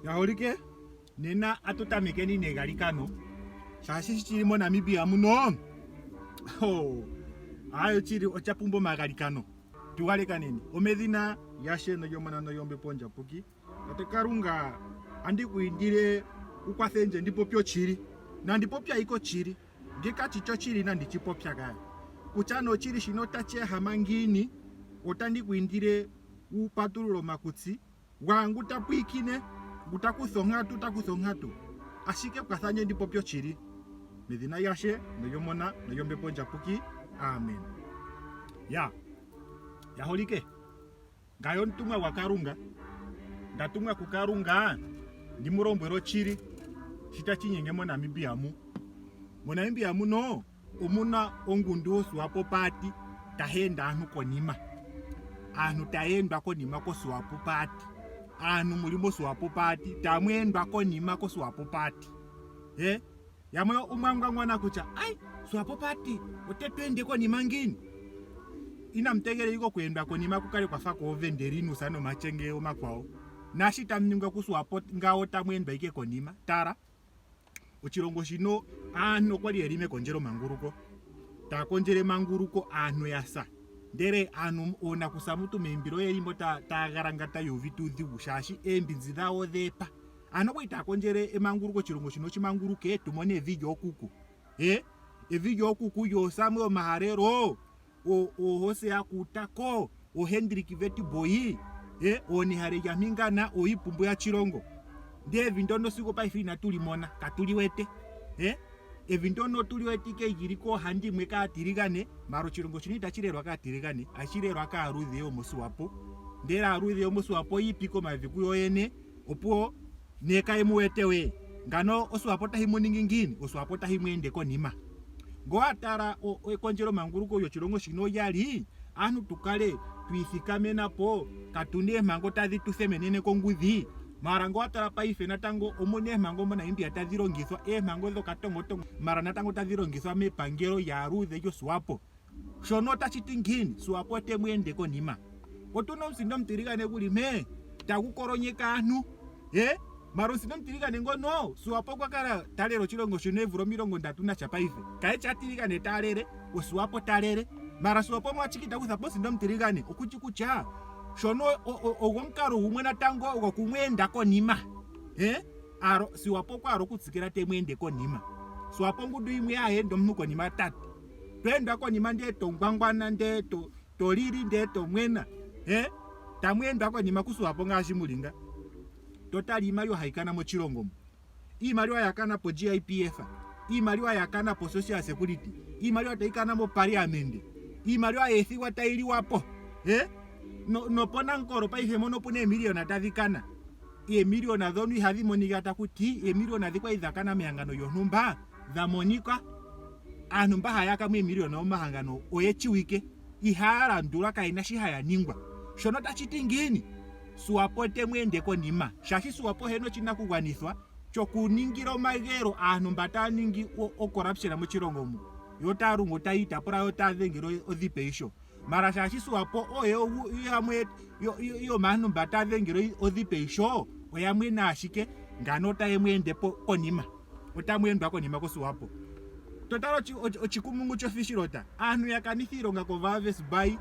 Yaholike nena atutamekeni negalikano shashi chiri mo Namibia muno. Ayo chiri ochapumbo magalikano tuwaleka nini omedhina yashe no yomana no yombe ponja puki atekarunga andi kuindire ukwathenje ndipo pyo chiri na ndipo pya iko chiri ngikati cho chiri na ndichipo pya gaya kuchano chiri shinotache hamangini otandi kuindire upatululo makutsi wangu tapwikine utakuthongatu ashike kwathanye ndipo pyo chiri medhina yashe no yomona no yombe ponja puki amen. Yaholike ngayo ntumwa wakarunga ndatumwa kukarunga ndi murombwero chiri chita chinyenge mo Namibia muno umuna ongundu SWAPO pati tahenda anu konima anu taendwa konima ko SWAPO pati anu mulimo SWAPO pati tamwendwa konima ko SWAPO pati yamwe umwanga mwana kucha ai SWAPO pati otetwende konima ngini ina mtegere yuko kuenda konima kukale kwa fako venderinu sano machenge omakwao nashita mninga ku SWAPO ngawo tamwendwa ike konima tara uchirongo shino anu kwali erime konjero manguruko takonjere manguruko anu yasa ndere anu ona kusamutu membiro yerimo tagarangata yovitu dhigushashi embinzi dhawo dhepa anu kuita konjere emanguruko chirongo shino chimanguruke tumone video okuku video okuku yo Samuel Maharero o hose yakutako o Hendrik Vetboy oni hare yamingana o ipumbu ya chirongo ndevindono siko paifina tulimona katuliwete evindono tuliwetike yiriko handi mweka atirigane maro chirongo chinita chirerwa ka atirigane achirerwa ka arudhi yo SWAPO ndera arudhi yo SWAPO yipiko maviku yoyene opuo neka emuwetewe ngano SWAPO tahimoningi ngini SWAPO tahimwende konima ngo atara ekonjero manguruko yo chirongo shino yali anu tukale tuithikamena po katune mango tadhi tusemenene kongudhi marango atara paife natango omone mango mona India tadhirongithwa mango zo katongotongo mara natango tadhirongithwa mepangero ya arudhe yo SWAPO shono tachitingini SWAPO temwende konima otuno msindo mtirigane kuli me takukoronyeka anu maro sindo mtirigane ngono SWAPO kwakara talero chirongo shino evuro mirongo ndatu na chapaife kae chatirigane talere o SWAPO talere mara SWAPO mwachikita kuthapo sindo mtirigane okuchikucha shono ogonkaro humwe natango okumwenda konima aro SWAPO kwaro kutsikira temwende konima SWAPO ngudu imwe ahendo mnu konima tatu twenda konima ndeto ngwangwana ndeto toliri ndeto mwena tamwenda konima ku SWAPO ngajimulinga totali imaliwa haikana mo chirongo imaliwa yakana po GIPF imaliwa yakana po social security imaliwa taikana mo parliament imaliwa yethiwa taili wapo no pona nkoro paife mono pune miliona tadhikana miliona dhonu hadhi monika takuti miliona dhikwa idhakana mehangano yonumba dhamonika anumba hayaka mwe miliona omahangano oyechiwike ihara ndula kaina shihaya ningwa shono tachitingini SWAPO temwende konima shashi SWAPO heno china kugwanithwa chokuningira magero anu mbataningi o corruption mu chirongo mu yotarungo taita pora yotadhengero odhipeisho mara shashi SWAPO oyo yamwe yo manu mbatathengero odhipeisho oyamwe nashike nganota emwende konima otamwendwa konima ko SWAPO totalo chikumungu chofishirota anu yakanithiro ngako vaves by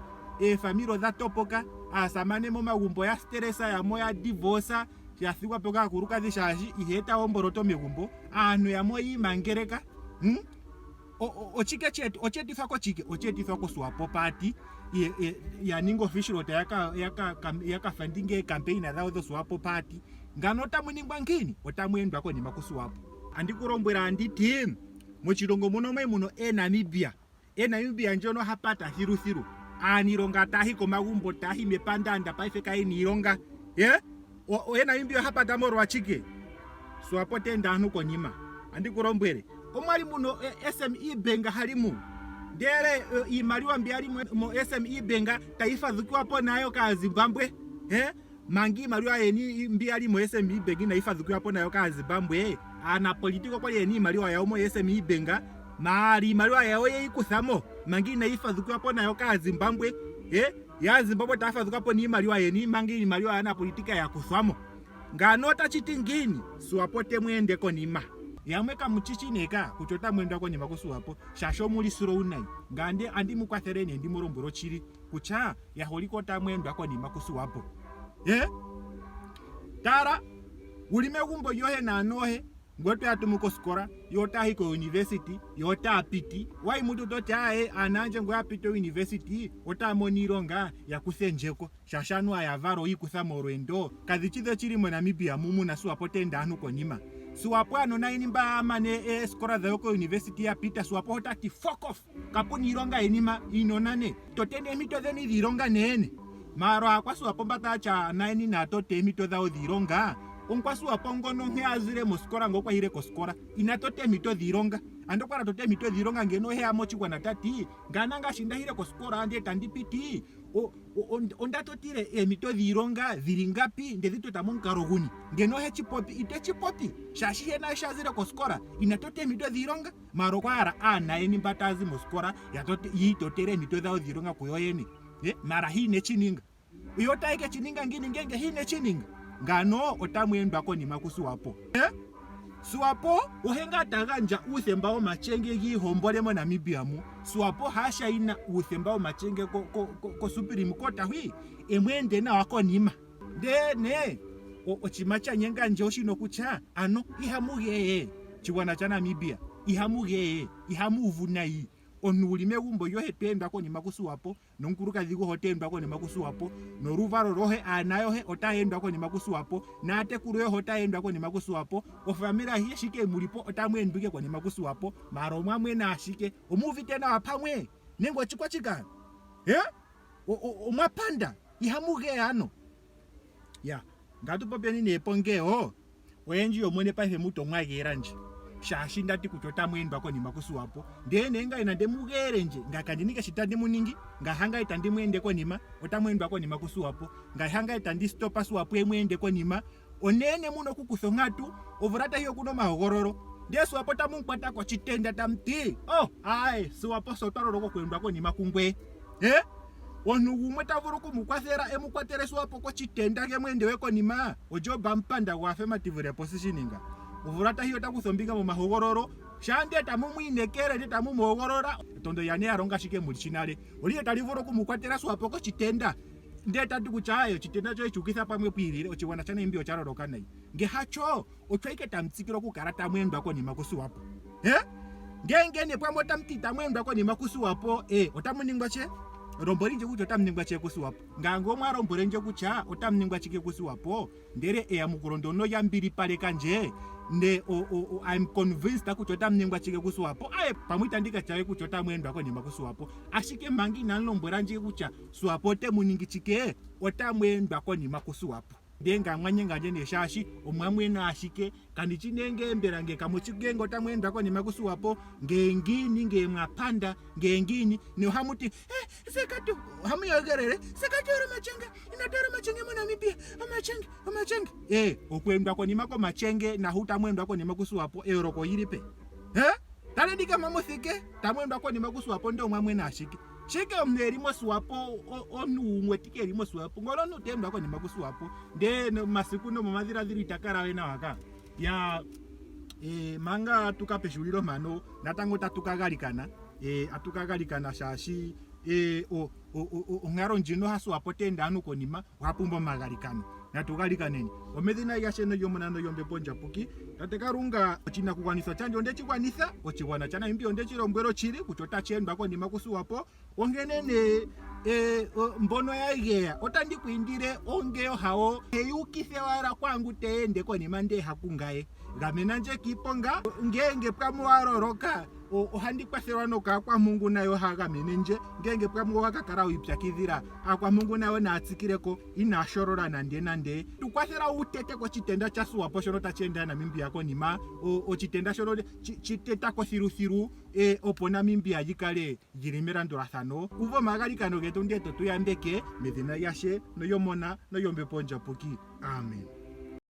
famiro dha topoka asamane mo magumbo ya stressa ya moya divorce yathikwa poka kuruka dhishashi iheta omboroto megumbo anu ya moyi mangereka ochike chetu ochetifwa ko chike ochetifwa ko SWAPO party ya ningo official yaka funding campaign dhawo the SWAPO party nganota muningwa ngini otamwendwa konima ku SWAPO andikurombwera anditi mu chirongo muno mwe muno Namibia njono hapata thiru anironga tahi ko magumbo tahi mepandanda paife kai nironga Namibia hapata moro wachike SWAPO tenda anu konima andikurombwere omwali muno SME benga halimu ndere imaliwa mbiali mo SME benga taifa dhukiwapo nayo ka Zimbabwe mangi imaliwa yeni mbiali mo SME bengi na ifa dhukiwapo nayo ka Zimbabwe ana politiko kwa yeni imaliwa yao mo SME benga mari imaliwa yao yikuthamo mangi na ifa dhukiwapo nayo ka Zimbabwe ya Zimbabwe tafa dhukapo ni imaliwa yeni mangi imaliwa yana politika ya kuthamo nganota chitingini SWAPO temwende konima yamweka muchichineka kuchota mwenda konima kuSWAPO shasho muri suro unai ngande andi mukwathereni ndi muromboro chiri kucha yaholikota mwenda konima kuSWAPO tara ulime gumbo yohe na nohe ngoto yatumuko skora yota hiko university yota apiti wai mutu tote ae ananje ngo apito university ota monironga ya kusenjeko shashanu ayavaro ikusamo rwendo kadhichidho chiri mo Namibia mumu na SWAPO tenda anu konima SWAPO anona inimba amane skora za yoko university ya pita SWAPO hotati fuck off kapuni ironga enima inonane totende mito dheni dhironga nene maro akwa SWAPO mbata cha naini na tote mito dhao dhironga onkwa SWAPO ngono he azire moskora ngokwa hire koskora inatote mito dhironga ando kwa tote mito dhironga ngeno he amochi kwa natati ngananga shinda hire koskora ande tandipiti ondatotire mito dhironga dhiringapi ndezito tamonkaroguni ngeno he chipopi ite chipopi shashi he na shazire koskora inatote mito dhironga maro kwara anaini mbatazi moskora yatote yitotere mito dhao dhironga kuyoyeni mara hii nechininga uyotaike chininga ngini ngenge hii nechininga ngano otamwendwa konima kuSWAPO SWAPO uhenga taganya uthembao machenge gihombole mo Namibia mu SWAPO hasha ina uthembao machenge ko Supreme Court hui emwende na wakonima ndene ochimacha nyenga njoshino kucha ano ihamugeye chiwana cha Namibia ihamuvunai onulime gumbo yohe tenda konima kuSWAPO nonkuruka dhigo hotendwa konima kuSWAPO noruvaro rohe anayo he otaendwa konima kuSWAPO na atekuru yo otaendwa konima kuSWAPO ofamila hiye shike mulipo otamwendwike konima kuSWAPO maro mwamwe na ashike omuvite na wapamwe nengo chikwa chikana omwapanda ihamuge ano ya ngatupopeni nepongeo oyenji yomwene paife muto mwagera nje shashi ndati kuchota mwendwa konima kuSWAPO ndene nga ina ndemugere nje ngakandinike shitandi muningi ngahanga itandi mwende konima otamwendwa konima kuSWAPO ngahanga itandi stopa SWAPO emwende konima onene muno kukuthongatu ovurata hiyo kuno mahogororo nde SWAPO tamunkwata ko chitenda tamti SWAPO sotaroro kwendwa konima kungwe onu gumwe tavuru kumukwathera emukwatere SWAPO ko chitenda ke mwende we konima ojoba mpanda wa affirmative repositioninga uvurata hiyo takuthombika mu mahogororo shande tamumwinekere ndi tamumuhogorora tondo yane yaronga shike mulichinale oliye talivuro kumukwatera SWAPO ko chitenda ndeta tikuchayo chitenda cho chukitha pamwe pwirire ochiwana chana imbio charoroka nai nge hacho otwaike tamtsikiro kukarata mwendwa konima kuSWAPO ngenge pamwe tamtita mwendwa konima kuSWAPO otamuningwa che rombori nje kuti otamningwa che kuSWAPO ngango mwa rombore nje kucha otamningwa chike kuSWAPO ndere eya mukurondono yambiri pale kanje I'm convinced kuti otamningwa chike kuSWAPO pamwita ndika chawe kuti otamwendwa konima kuSWAPO ashike mangi nalombora nje kucha SWAPO temuningi chike otamwendwa konima kuSWAPO ndenga mwanyenga nje neshashi omwamwena ashike kandi chinenge mberange kamuchigengo otamwendwa konima kuSWAPO ngengini ngemwapanda ngengini ne hamuti sekatu hamuyogerere sekatu machenga inatoro machenga mo Namibia amachenge okwendwa konima ko machenge na hutamwendwa konima kuSWAPO euroko yiripe tale dika mamuthike tamwendwa konima kuSWAPO ndo mwamwena ashike shike omnerimo SWAPO onumwe tikerimo SWAPO ngolo nutendwa konima kuSWAPO nde masiku no mamadhiradhiri takara wena waka ya manga tukapeshuliro mano natango tatukagalikana atukagalikana shashi ngaro njino ha SWAPO tenda anu konima wapumbo magalikana natugalikaneni omedhina yasheno yomonano yombe ponja puki tatekarunga china kukwanisa chanjo nde chikwanisa ochiwana chana imbio nde chirombwero chiri kuchota chendwa konima kuSWAPO ongenene mbono ya igeya otandi kuindire ongeyo hao heyukithe wara kwangu teende konima nde hakungaye gamena nje kiponga ngenge pwamuwaroroka ohandi kwatherwa noka kwa Mungu nayo hagamene nje ngenge pwamu wakakara uipyakithira akwa Mungu nayo natsikireko inashorora nande tukwathera utete ko chitenda cha SWAPO shono tachenda na Namibia konima ochitenda shono chiteta ko thiru opo Namibia yikale yirimera ndorathano uvo magalikano getu ndeto tuyambeke medhina yashe no yomona no yombe ponja puki amen.